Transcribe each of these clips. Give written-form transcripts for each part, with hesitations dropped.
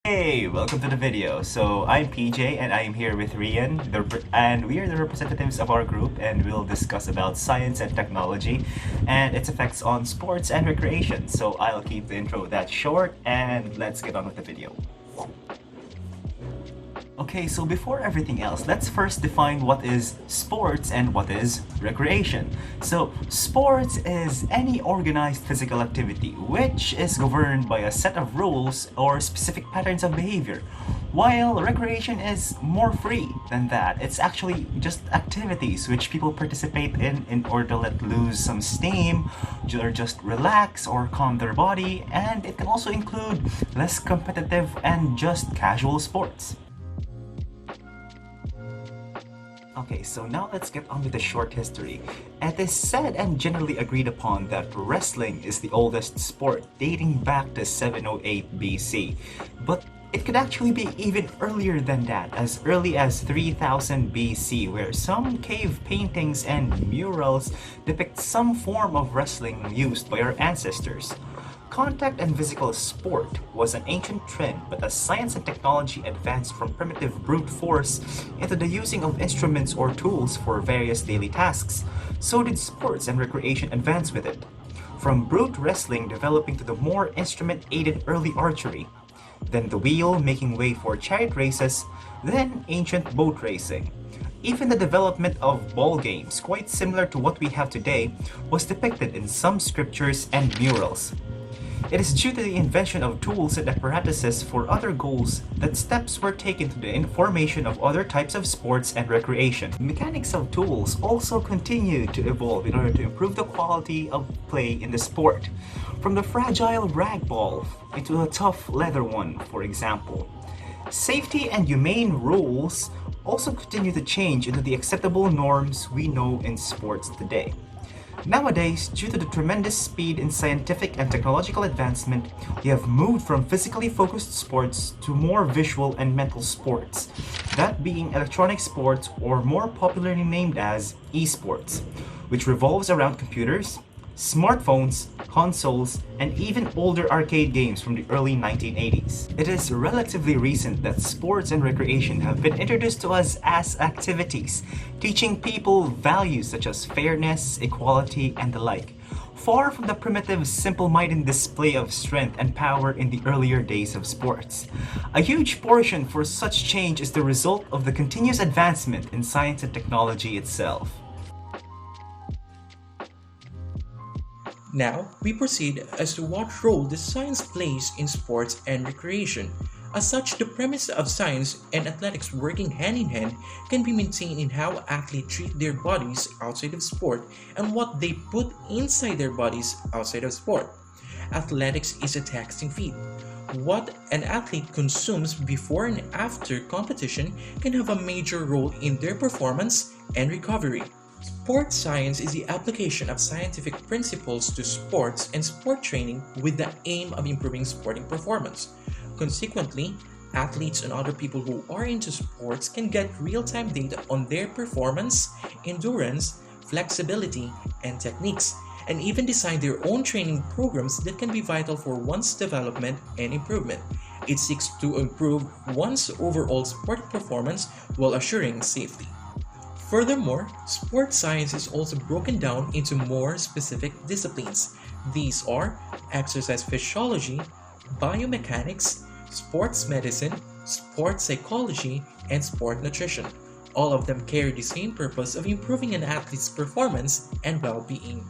Hey, welcome to the video. So I'm PJ and I am here with Rian, and we are the representatives of our group, and we'll discuss about science and technology and its effects on sports and recreation. So I'll keep the intro that short and let's get on with the video. Okay, so before everything else, let's first define what is sports and what is recreation. So, sports is any organized physical activity which is governed by a set of rules or specific patterns of behavior, while recreation is more free than that. It's actually just activities which people participate in order to let loose some steam, or just relax or calm their body, and it can also include less competitive and just casual sports. Okay, so now let's get on with the short history. It is said and generally agreed upon that wrestling is the oldest sport, dating back to 708 BC. But it could actually be even earlier than that, as early as 3000 BC, where some cave paintings and murals depict some form of wrestling used by our ancestors. Contact and physical sport was an ancient trend, but as science and technology advanced from primitive brute force into the using of instruments or tools for various daily tasks, so did sports and recreation advance with it. From brute wrestling developing to the more instrument-aided early archery, then the wheel making way for chariot races, then ancient boat racing. Even the development of ball games, quite similar to what we have today, was depicted in some scriptures and murals. It is due to the invention of tools and apparatuses for other goals that steps were taken to the formation of other types of sports and recreation. Mechanics of tools also continue to evolve in order to improve the quality of play in the sport, from the fragile rag ball into a tough leather one, for example. Safety and humane rules also continue to change into the acceptable norms we know in sports today. Nowadays, due to the tremendous speed in scientific and technological advancement, we have moved from physically focused sports to more visual and mental sports, that being electronic sports, or more popularly named as esports, which revolves around computers, smartphones, consoles, and even older arcade games from the early 1980s. It is relatively recent that sports and recreation have been introduced to us as activities, teaching people values such as fairness, equality, and the like, far from the primitive, simple-minded display of strength and power in the earlier days of sports. A huge portion for such change is the result of the continuous advancement in science and technology itself. Now, we proceed as to what role the science plays in sports and recreation. As such, the premise of science and athletics working hand in hand can be maintained in how athletes treat their bodies outside of sport and what they put inside their bodies outside of sport. Athletics is a taxing feat. What an athlete consumes before and after competition can have a major role in their performance and recovery. Sports science is the application of scientific principles to sports and sport training with the aim of improving sporting performance. Consequently, athletes and other people who are into sports can get real-time data on their performance, endurance, flexibility, and techniques, and even design their own training programs that can be vital for one's development and improvement. It seeks to improve one's overall sport performance while assuring safety. Furthermore, sports science is also broken down into more specific disciplines. These are exercise physiology, biomechanics, sports medicine, sports psychology, and sport nutrition. All of them carry the same purpose of improving an athlete's performance and well-being.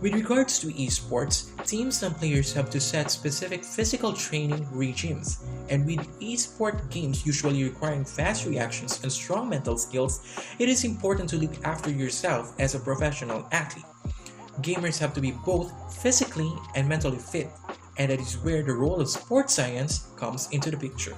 With regards to esports, teams and players have to set specific physical training regimes, and with esport games usually requiring fast reactions and strong mental skills, it is important to look after yourself as a professional athlete. Gamers have to be both physically and mentally fit, and that is where the role of sports science comes into the picture.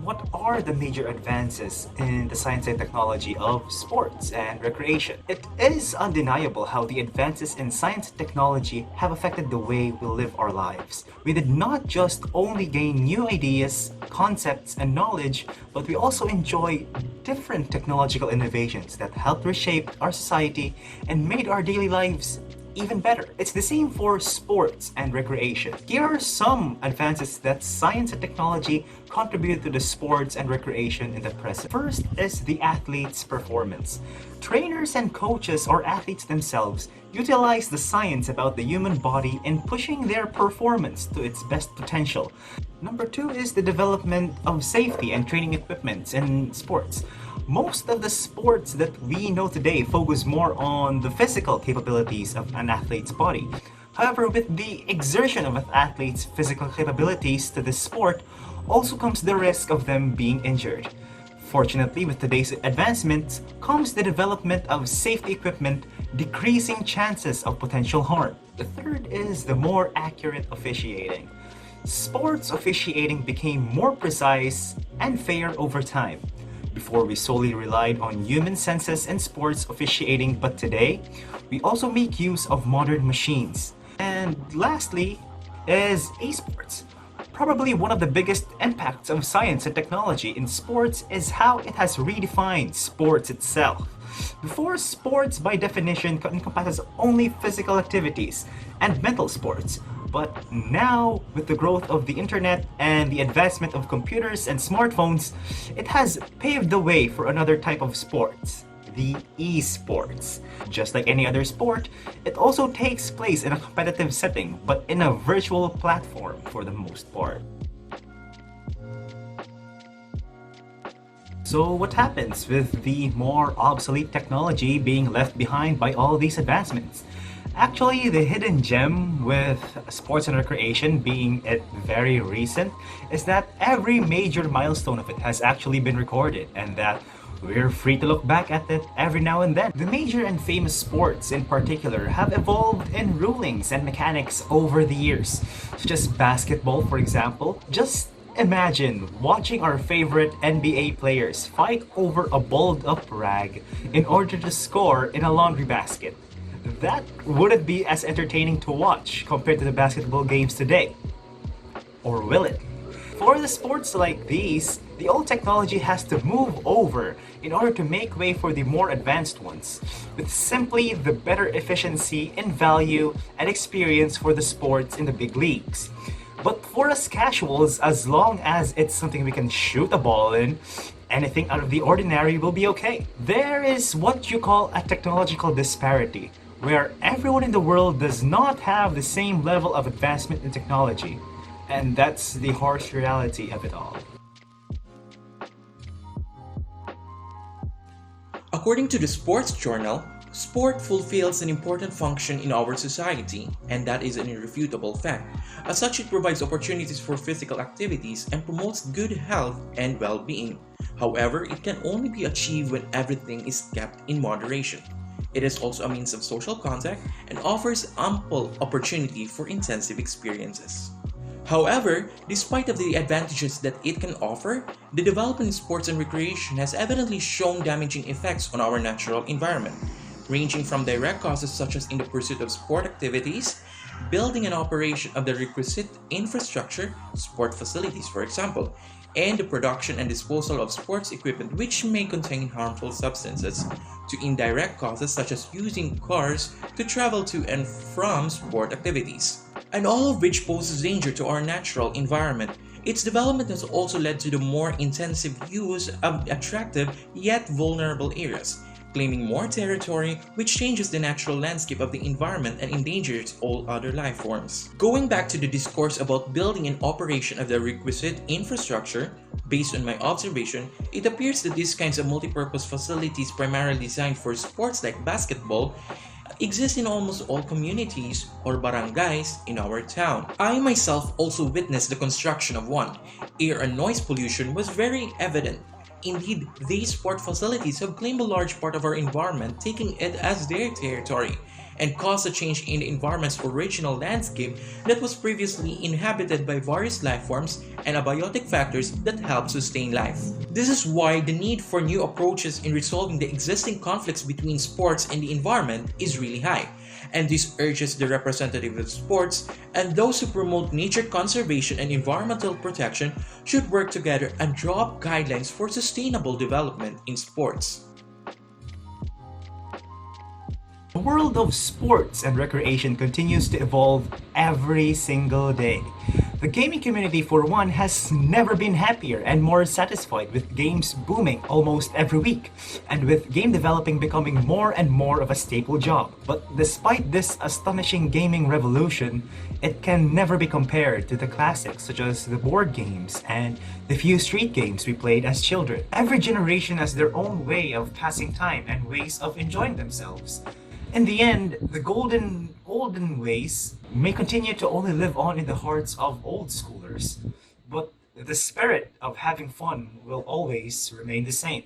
What are the major advances in the science and technology of sports and recreation? It is undeniable how the advances in science and technology have affected the way we live our lives. We did not just only gain new ideas, concepts, and knowledge, but we also enjoy different technological innovations that helped reshape our society and made our daily lives even better. It's the same for sports and recreation. Here are some advances that science and technology contribute to the sports and recreation in the present. First is the athlete's performance. Trainers and coaches or athletes themselves utilize the science about the human body in pushing their performance to its best potential. Number two is the development of safety and training equipment in sports. Most of the sports that we know today focus more on the physical capabilities of an athlete's body. However, with the exertion of an athlete's physical capabilities to the sport also comes the risk of them being injured. Fortunately, with today's advancements comes the development of safety equipment, decreasing chances of potential harm. The third is the more accurate officiating. Sports officiating became more precise and fair over time. Before, we solely relied on human senses in sports officiating, but today we also make use of modern machines. And lastly is esports. Probably one of the biggest impacts of science and technology in sports is how it has redefined sports itself. Before, sports by definition encompasses only physical activities and mental sports. But now, with the growth of the internet and the advancement of computers and smartphones, it has paved the way for another type of sports, the esports. Just like any other sport, it also takes place in a competitive setting, but in a virtual platform for the most part. So what happens with the more obsolete technology being left behind by all these advancements? Actually, the hidden gem with sports and recreation being it very recent is that every major milestone of it has actually been recorded, and that we're free to look back at it every now and then. The major and famous sports in particular have evolved in rulings and mechanics over the years, such as basketball, for example. Just imagine watching our favorite NBA players fight over a balled up rag in order to score in a laundry basket. That wouldn't be as entertaining to watch compared to the basketball games today. Or will it? For the sports like these, the old technology has to move over in order to make way for the more advanced ones, with simply the better efficiency in value and experience for the sports in the big leagues. But for us casuals, as long as it's something we can shoot a ball in, anything out of the ordinary will be okay. There is what you call a technological disparity, where everyone in the world does not have the same level of advancement in technology. And that's the harsh reality of it all. According to the Sports Journal, sport fulfills an important function in our society, and that is an irrefutable fact. As such, it provides opportunities for physical activities and promotes good health and well-being. However, it can only be achieved when everything is kept in moderation. It is also a means of social contact and offers ample opportunity for intensive experiences. However, despite of the advantages that it can offer, the development in sports and recreation has evidently shown damaging effects on our natural environment, ranging from direct causes such as in the pursuit of sport activities, building and operation of the requisite infrastructure, sport facilities for example, and the production and disposal of sports equipment which may contain harmful substances, to indirect causes such as using cars to travel to and from sport activities, and all of which poses danger to our natural environment. Its development has also led to the more intensive use of attractive yet vulnerable areas, claiming more territory, which changes the natural landscape of the environment and endangers all other life forms. Going back to the discourse about building and operation of the requisite infrastructure, based on my observation, it appears that these kinds of multipurpose facilities primarily designed for sports like basketball exist in almost all communities or barangays in our town. I myself also witnessed the construction of one. Air and noise pollution was very evident. Indeed, these sport facilities have claimed a large part of our environment, taking it as their territory, and caused a change in the environment's original landscape that was previously inhabited by various life forms and abiotic factors that help sustain life. This is why the need for new approaches in resolving the existing conflicts between sports and the environment is really high. And this urges the representatives of sports and those who promote nature conservation and environmental protection should work together and draw up guidelines for sustainable development in sports. world of sports and recreation continues to evolve every single day. The gaming community, for one, has never been happier and more satisfied, with games booming almost every week, and with game developing becoming more and more of a staple job. But despite this astonishing gaming revolution, it can never be compared to the classics such as the board games and the few street games we played as children. Every generation has their own way of passing time and ways of enjoying themselves. In the end, the golden ways may continue to only live on in the hearts of old schoolers, but the spirit of having fun will always remain the same.